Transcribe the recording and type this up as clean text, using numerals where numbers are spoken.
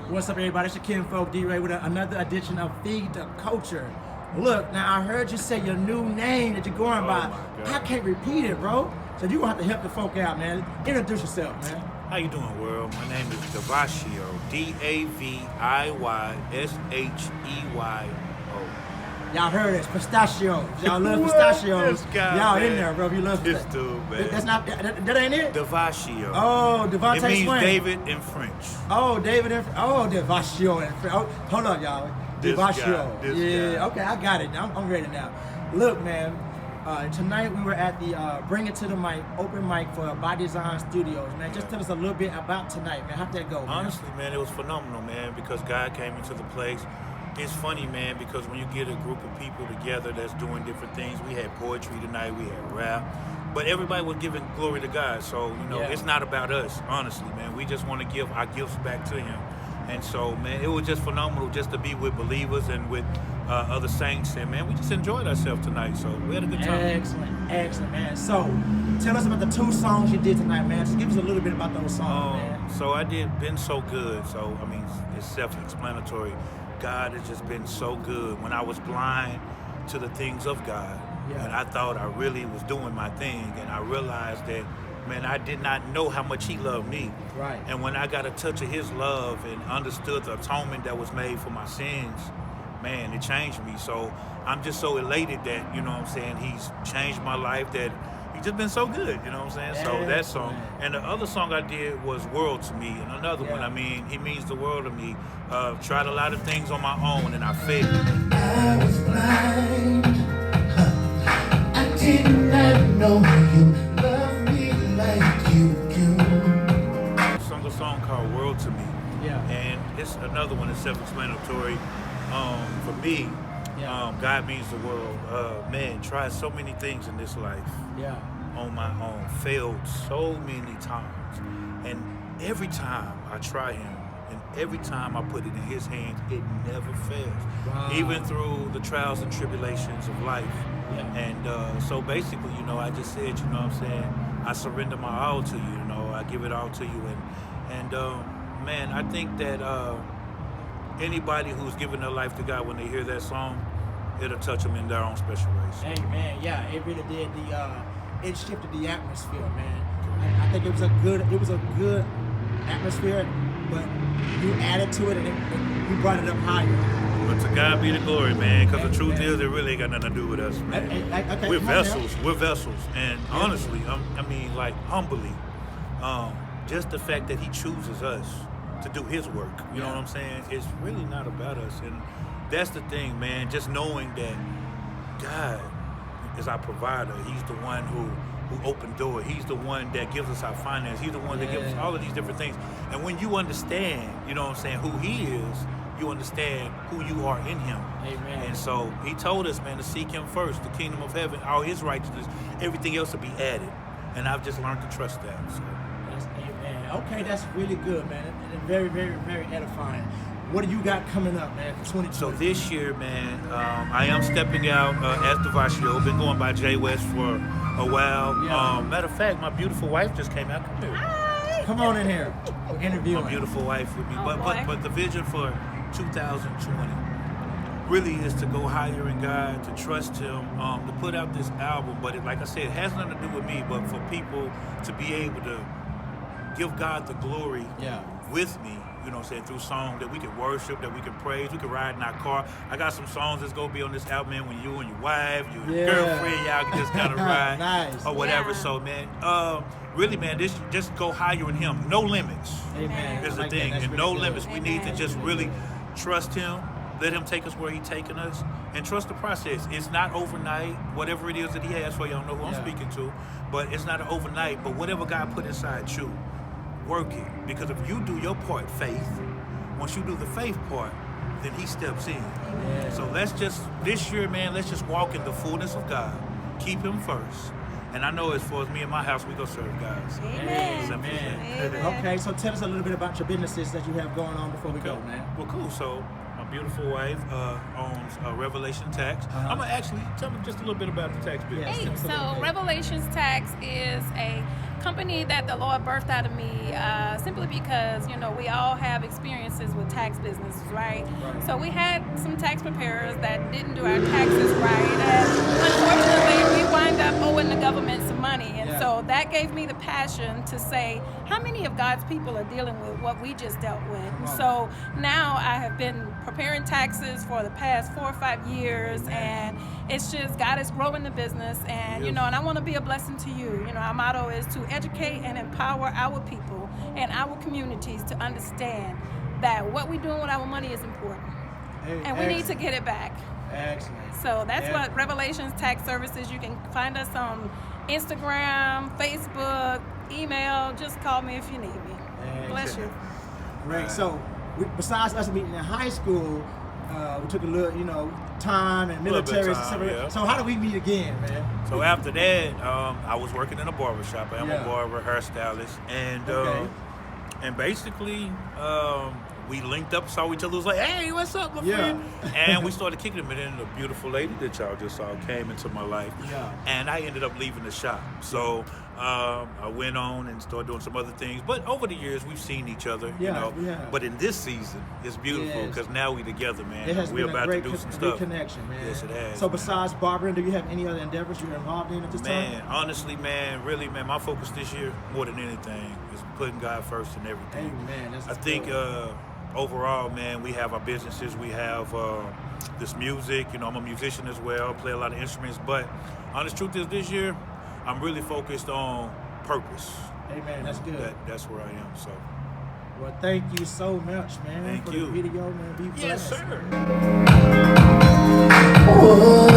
What's up, everybody? It's your kinfolk D-Ray with another edition of Feed the Culture. Look, now I heard you say your new name that you're going by. I can't repeat it, bro. So you're going to have to help the folk out, man. Introduce yourself, man. How you doing, world? My name is Daviysheyo, D-A-V-I-Y-S-H-E-Y-O. Y'all heard it, pistachios. Y'all love pistachios. Y'all in there, bro. If you love This pistachios. dude, man. That's not, that ain't it? Daviysheyo. Oh, Devontae It means Swain. David in French. Oh, David and Daviysheyo and oh, hold up, y'all. This Daviysheyo. guy, this Yeah, guy. okay, I got it. I'm ready now. Look, man. Tonight we were at the Bring It to the Mic open mic for By Design Studios, man. Just tell us a little bit about tonight, man. How'd that go, man? Honestly, man, it was phenomenal, man, because God came into the place. It's funny, man, because when you get a group of people together that's doing different things, we had poetry tonight, we had rap, but everybody was giving glory to God. So, It's not about us, honestly, man. We just want to give our gifts back to Him. And so, man, it was just phenomenal just to be with believers and with other saints. And, man, we just enjoyed ourselves tonight. So we had a good time. Excellent, man. So, tell us about the 2 songs you did tonight, man. Just give us a little bit about those songs, man. So I did Been So Good. So, I mean, it's self-explanatory. God has just been so good. When I was blind to the things of God, and I thought I really was doing my thing, and I realized that, man, I did not know how much He loved me. Right. And when I got a touch of His love and understood the atonement that was made for my sins, man, it changed me. So I'm just so elated that, He's changed my life, that He's just been so good, So that song. And the other song I did was World to Me. And another one, He means the world to me. Tried a lot of things on my own and I failed. I was blind. I did not know you love me like you do. Sung a song called World to Me. Yeah. And it's another one that's self-explanatory. For me, God means the world. Man, tried so many things in this life. On my own, failed so many times. And every time I try Him, and every time I put it in His hands, it never fails. Wow. Even through the trials and tribulations of life. And so basically, I just said, I surrender my all to you, I give it all to you. And man, I think that anybody who's giving their life to God, when they hear that song, it'll touch them in their own special ways. Hey, man, it really did. It shifted the atmosphere, man. I think it was a good atmosphere, but you added to it and you brought it up higher. But to God be the glory, man, because the truth is, it really ain't got nothing to do with us, man. Okay, We're vessels, and honestly, humbly, just the fact that He chooses us to do His work, you know what I'm saying? It's really not about us, and that's the thing, man, just knowing that God is our provider. He's the one who opened doors. He's the one that gives us our finance. He's the one that gives us all of these different things. And when you understand, who He is, you understand who you are in Him. Amen. And so He told us, man, to seek Him first, the kingdom of heaven, all His righteousness, everything else will be added. And I've just learned to trust that. So. Amen. Okay, that's really good, man. And very, very, very edifying. What do you got coming up, man, for 2020? So this year, man, I am stepping out as Daviysheyo. Been going by Jay West for a while. Matter of fact, my beautiful wife just came out. Come here. Hi. Come on in here. We're interviewing. My beautiful wife with me. But the vision for 2020 really is to go higher in God, to trust Him, to put out this album. But like I said, it has nothing to do with me, but for people to be able to give God the glory with me, through song that we can worship, that we can praise, we can ride in our car. I got some songs that's gonna be on this album, man, when you and your wife, your girlfriend, y'all can just kind of ride nice. Or whatever. So, man, really, man, this just go higher in Him. No limits. Amen. Is the thing, and really no limits. We need to just really trust Him. Let Him take us where He's taking us, and trust the process. It's not overnight. Whatever it is that He has for you, I don't know who I'm speaking to, but it's not an overnight. But whatever God put inside you, work it. Because if you do your part, faith, once you do the faith part, then He steps in. So this year, man, let's just walk in the fullness of God. Keep Him first. And I know as far as me and my house, we go serve God. So, Amen. Okay, so tell us a little bit about your businesses that you have going on before we go, man. Well, cool. So my beautiful wife owns Revelation Tax. I'm going to actually tell me just a little bit about the tax business. Hey, so Revelations Tax is a company that the Lord birthed out of me, simply because, you know, we all have experiences with tax businesses, right? So we had some tax preparers that didn't do our taxes right, and unfortunately we wind up owing the government some money. And so that gave me the passion to say, how many of God's people are dealing with what we just dealt with? So now I have been preparing taxes for the past 4 or 5 years, and it's just God is growing the business, and you know, and I want to be a blessing to you. You know, our motto is to educate and empower our people and our communities to understand that what we're doing with our money is important, and we need to get it back. Excellent. So that's what Revelations Tax Services. You can find us on Instagram, Facebook, email. Just call me if you need me. Bless you. Great. So besides us meeting in high school, we took a little, you know, time and military. So how do we meet again, man? So after that, I was working in a barber shop. I am a barber, hairstylist, and basically we linked up, saw each other, was like, hey, what's up, my friend? And we started kicking them, and then a beautiful lady that y'all just saw came into my life, and I ended up leaving the shop. So I went on and started doing some other things, but over the years we've seen each other, you know. But in this season, it's beautiful because now we together, man. It has We're been about a great, to do some great stuff. connection, man. Yes, it has. So besides barbering, do you have any other endeavors you're involved in at this time? Man, honestly, man, really, man, my focus this year, more than anything, is putting God first in everything. Amen. That's I think overall, man, we have our businesses, we have this music. You know, I'm a musician as well, play a lot of instruments. But honest truth is, this year, I'm really focused on purpose. Amen. That's good. That's where I am. So. Well, thank you so much, man, Thank for you. the video, man. Be blessed. Yes, sir. Oh.